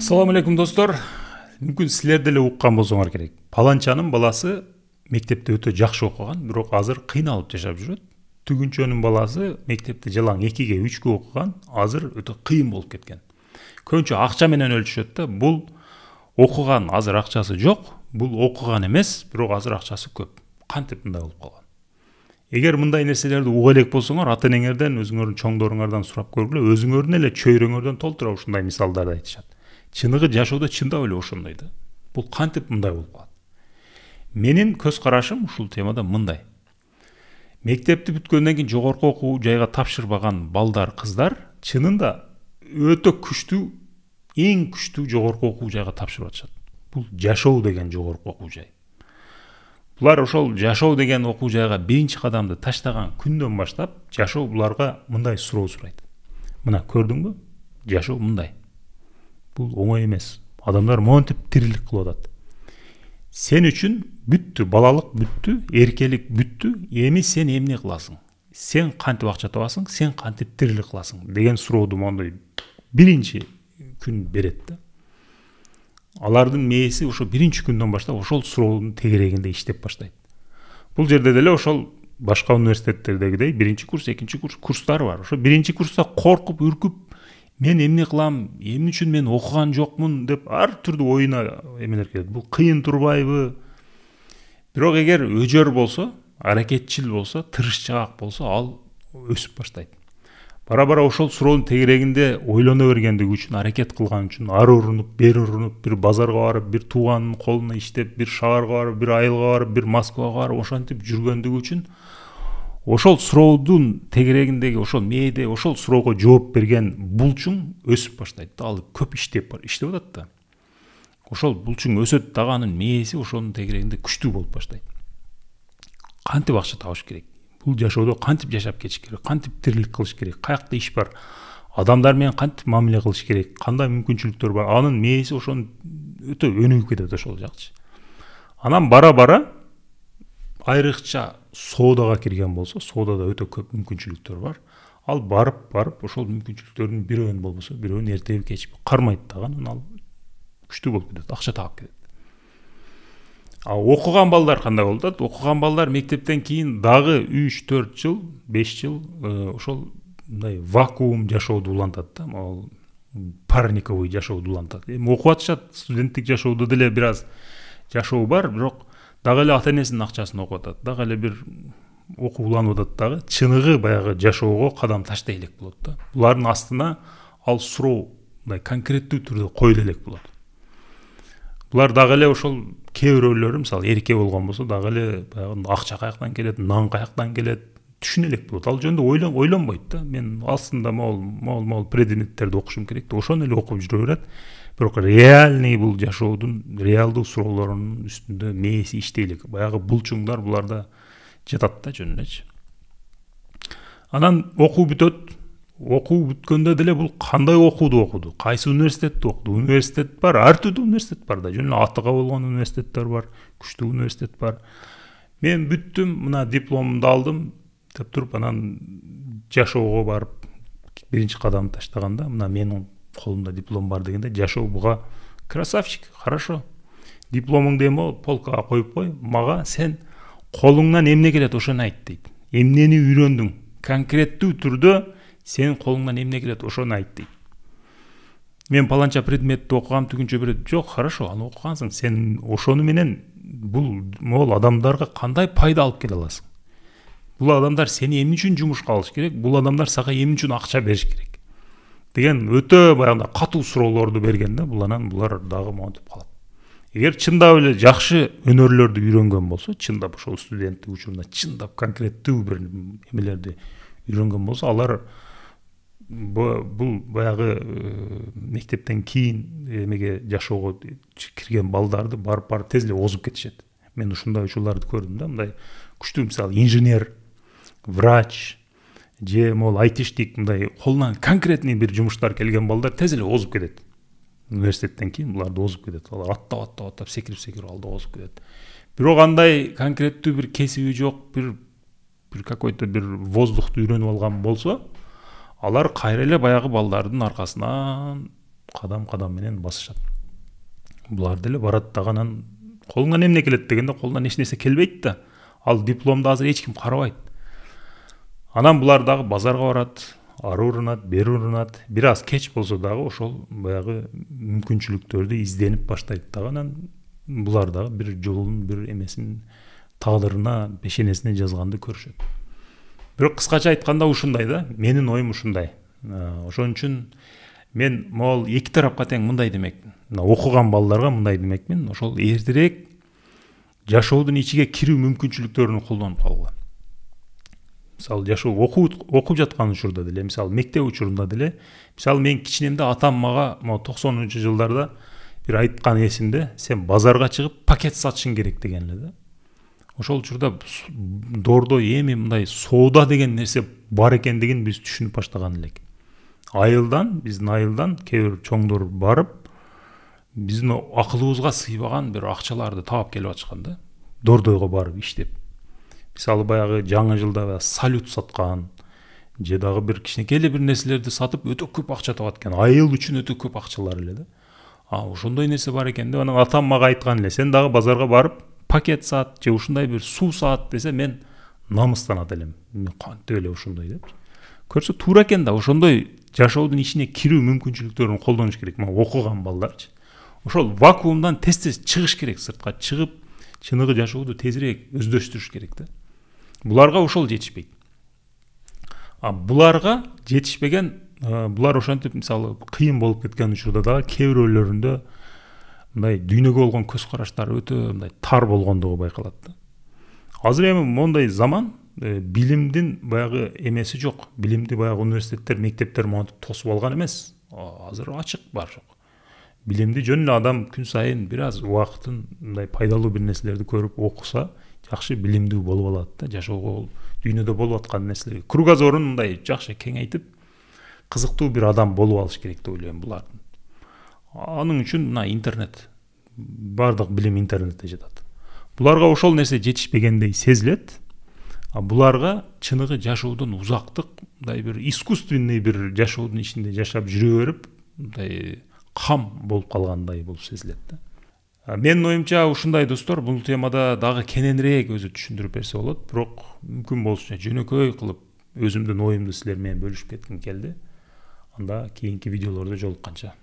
Assalamu алейкум достор. Мүмкүн силер деле уккан болсоңор керек. Паланчанын баласы мектепте өтө жакшы окуган, бирок азыр кыйналып жашап жүрөт. Түгүнчөнүн баласы мектепте жалаң 2-ге 3-ге окуган, азыр өтө кыйын болуп кеткен. Көбүнчө акча менен өлчүшөт да. Бул окуган, азыр акчасы жок, бул окуган эмес, бирок азыр акчасы көп. Кантип мындай болуп калган? Эгер мындай нерселерди уга элек болсоңор, ата-энеңерден, өзүңөрдүн чоңдоруңардан сурап көргүлө, өзүңөрдүн эле чөйрөңөрдөн толтура ушундай мисалдарды айтышат. Чыныгы жашоодо чындап эле ошондой да. Бул кантип мындай болуп калат? Менин көз карашым ушул темада мындай. Мектепти бүткөндөн кийин жогорку окуу жайга тапшырбаган балдар, кыздар чынында өтө күчтүү, эң күчтүү жогорку окуу жайга тапшырып атышат. Бул жашоо деген жогорку окуу жай. Булар ошол жашоо деген окуу жайга биринчи кадамды таштаган күндөн баштап, жашоо буларга мындай суроо сурайт. Мына көрдүңбү? Жашоо мындай. Бул оңой эмес. Адамдар монтип тирилик кылып атат. Сен үчүн бүттү, балалык бүттү, эркелик бүттү. Эми сен эмне кыласың? Сен кантип акча табасың? Сен кантип тирилик кыласың? Деген сурооду мондой биринчи күн берет да. Алардын мээси ошо биринчи күндөн баштап ошол суроонун тегерегинде иштеп баштайт. Бул жерде деле ошол башка университеттердегидей биринчи курс, экинчи курстар бар. Ошо биринчи курста коркуп, үркүп, мен эмне кылам, эмне үчүн мен окуган жокмун деп ар түрдүү оюна эмелер келет. Бул кыйын турбайбы? Бирок эгер өжөр болсо, аракетчил болсо, тырышчаак болсо, ал өсүп баштайт. Бара-бара ошол суроонун тегерегинде ойлоно бергендиги үчүн, аракет кылган үчүн, ары урунуп, бери урунуп, бир базарга барып, бир тууганын колуна иштеп, бир шаарга барып, бир айылга барып, бир Москвага барып, ошентип жүргөндүгү үчүн ошол суроодун тегерегиндеги ошол мээде ошол суроого жооп берген булчуң өсүп баштайт да. Ал көп иштеп атат да. Ошол булчуң өсөт дагы, анын мээси ошонун тегерегинде күчтүү болуп баштайт. Кантип акча табыш керек? Бул жашоодо кантип жашап кетиш керек? Кантип тирилик кылыш керек? Каякта иш бар? Адамдар менен кантип мамиле кылыш керек? Кандай мүмкүнчүлүктөр бар? Анын мээси ошон өтө өнүгүп кетет ошол жакчы. Анан бара-бара айрыкча соодага кирген болсо, соодада өтө көп мүмкүнчүлүктөр бар. Ал барып ошол мүмкүнчүлүктөрдүн бирөөнү болбосо, бирөөнү эртеби кечип кармайт дагы, анан ал күчтүү болуп кетет, акча таап кетет. Окуган балдар кандай болуп атат? Окуган балдар мектептен кийин дагы 3-4 жыл, 5 жыл ошол мындай вакуум жашоодо улантат да, могу парниковый жашоодо улантат. Эми окуп атышат, студенттик жашоодо деле бир аз жашоо бар, бирок дагы эле ата-энесинин акчасын окуп атат, дагы эле бир окуп уланып атат дагы. Чыныгы баягы жашоого кадам таштай элек болот да. Булардын астына ал суроо мындай конкреттүү түрдө коюла элек болот. Булар дагы эле ошол кээ бирөөлөрү, мисалы, эрке болгон болсо, дагы эле баягы акча каяктан келет, нан каяктан келет, түшүнө элек болот. Ал жөнүндө ойлонбойт да. Мен астында могул предметтерди окушум керек деп ошону эле окуп жүрө берет. Бирок реальный бул жашоодун реалдуу суроолорунун үстүндө мээси иштей элек. Баягы булчуңдар буларда жатат да жөн элечи. Анан окуу бүтөт. Окуу бүткөндө деле бул кандай окууду окуду? Кайсы университетти окуду? Университет бар, ар түрдүү университет бар да. Жөн эле атыга болгон университеттер бар, күчтүү университет бар. Мен бүттүм, мына дипломумду алдым деп туруп, анан жашоого барып биринчи кадамды таштаганда, мына менин колумда диплом бар дегенде, жашоо буга красавчик, хорошо. Дипломуңду эми полкага коюп кой, мага сен колуңнан эмне келет ошону айт дейт. Эмнени үйрөндүң? Конкреттүү түрдө сенин колуңнан эмне келет ошону айт дейт. Мен паланча предметти окугам, түгүнчө бирет. Жок, хорошо, аны окугансың. Сен ошону менен бул адамдарга кандай пайда алып келе аласың? Бул адамдар сени эмне үчүн жумушка алыш керек? Бул адамдар сага эмне үчүн акча бериш керек? Деген өтө баягы катуу суроолорду берген да. Булар дагы монтип калат. Эгер чындап эле жакшы өнөрлөрдү үйрөнгөн болсо, чындап ошол студенттик учурунда чындап конкреттүү бир эмелерди үйрөнгөн болсо, алар бул баягы мектептен кийин эмеге жашоого кирген балдарды барып тез эле озуп кетишет. Мен ушундай учурларды көрдүм да, мындай күчтүү, мисалы, инженер, врач, же могул айтиштик, мындай колунан конкретный бир жумуштар келген балдар тез эле озуп кетет. Университеттен кийин буларды озуп кетет. Алар аттап секирип алда озуп кетет. Бирок андай конкреттүү бир кесиби жок, бир какой-то бир воздухту үйрөнүп алган болсо, алар кайра эле баягы балдардын аркасынан кадам менен басышат. Булар деле барат дагы анан колуңан эмне келет дегенде колунан эч нерсе келбейт да. Ал дипломду азыр эч ким карабайт. Анан булар дагы базарга барат, ары урунат, бери урунат. Бир аз кеч болсо дагы ошол баягы мүмкүнчүлүктөрдү изденип баштайт дагы. Анан булар дагы бир жолун, бир эмесин тагдырына, пешенесине жазганды көрүшөт. Бирок кыскача айтканда ушундай да, менин оюм ушундай. Ошон үчүн мен могул эки тарапка тең мындай демекмин. Окуган балдарга мындай демекмин. Ошол эртерээк жашоодун ичиге кирүү мүмкүнчүлүктөрүн колдонуп калгыла. Мисалы жашоо окуп жаткан учурда деле, мисалы мектеп учурунда деле, мисалы мен кичинемде атам мага 90-жылдарда бир айткан эсимде, сен базарга чыгып пакет сатышың керек деген эле да. Ошол учурда дордой эми мындай соода деген нерсе бар экендигин биз түшүнүп баштаган элек. Биздин айылдан кээ бир чоңдор барып, биздин акылыбызга сыйбаган бир акчаларды таап келип атышкан да. Дордойго барып иштеп. Мисалы баягы жаңы жылда салют саткан, же дагы бир кичинекей бир нерселерди сатып өтө көп акча табат экен. Айыл үчүн өтө көп акчалар эле да. Ошондой нерсе бар экен деп анан атам мага айткан эле, сен дагы базарга барып пакет сат же ушундай бир суу сат десе, мен намыстанат элем. Мен кантип эле ошондой деп. Көрсө туура экен да, ошондой жашоодун ичине кирүү мүмкүнчүлүктөрүн колдонуш керек. Окуган балдарчы. Ошол вакуумдан тез чыгыш керек, сыртка чыгып, чыныгы жашооду тезирээк өздөштүрүш керек да. Буларга ошол жетишпейт. Буларга жетишпеген, булар ошентип мисалы кыйын болуп кеткен учурда дагы кээ бирөөлөрүндө мындай дүйнөгө болгон көз караштары өтө мындай тар болгондугу байкалат да. Азыр эми мондай заман, билимдин баягы эмеси жок. Билимди баягы университеттер, мектептер монтип тосуп алган эмес. Азыр ачык бар жок. Билимди жөн эле адам күн сайын бир аз убактын мындай пайдалуу бир нерселерди көрүп окуса, жакшы билимдүү болуп алат да. Жашоого, дүйнөдө болуп аткан нерселерге кругозорун мындай жакшы кеңейтип, кызыктуу бир адам болуп алыш керек деп ойлойм булардын. Анын үчүн мына интернет, бардык билим интернетте жатат. Буларга ошол нерсе жетишпегендей сезилет. Буларга чыныгы жашоодон узактык, мындай бир искусственный бир жашоодун ичинде жашап жүрө берип, мындай кам болуп калгандай болуп сезилет да. Менин оюмча ушундай достор, бул темада дагы кененирээк өзү түшүндүрүп берсе болот, бирок мүмкүн болушунча жөнөкөй кылып өзүмдүн оюмду силер менен бөлүшүп кетким келди. Анда кийинки видеолордо жолукканча.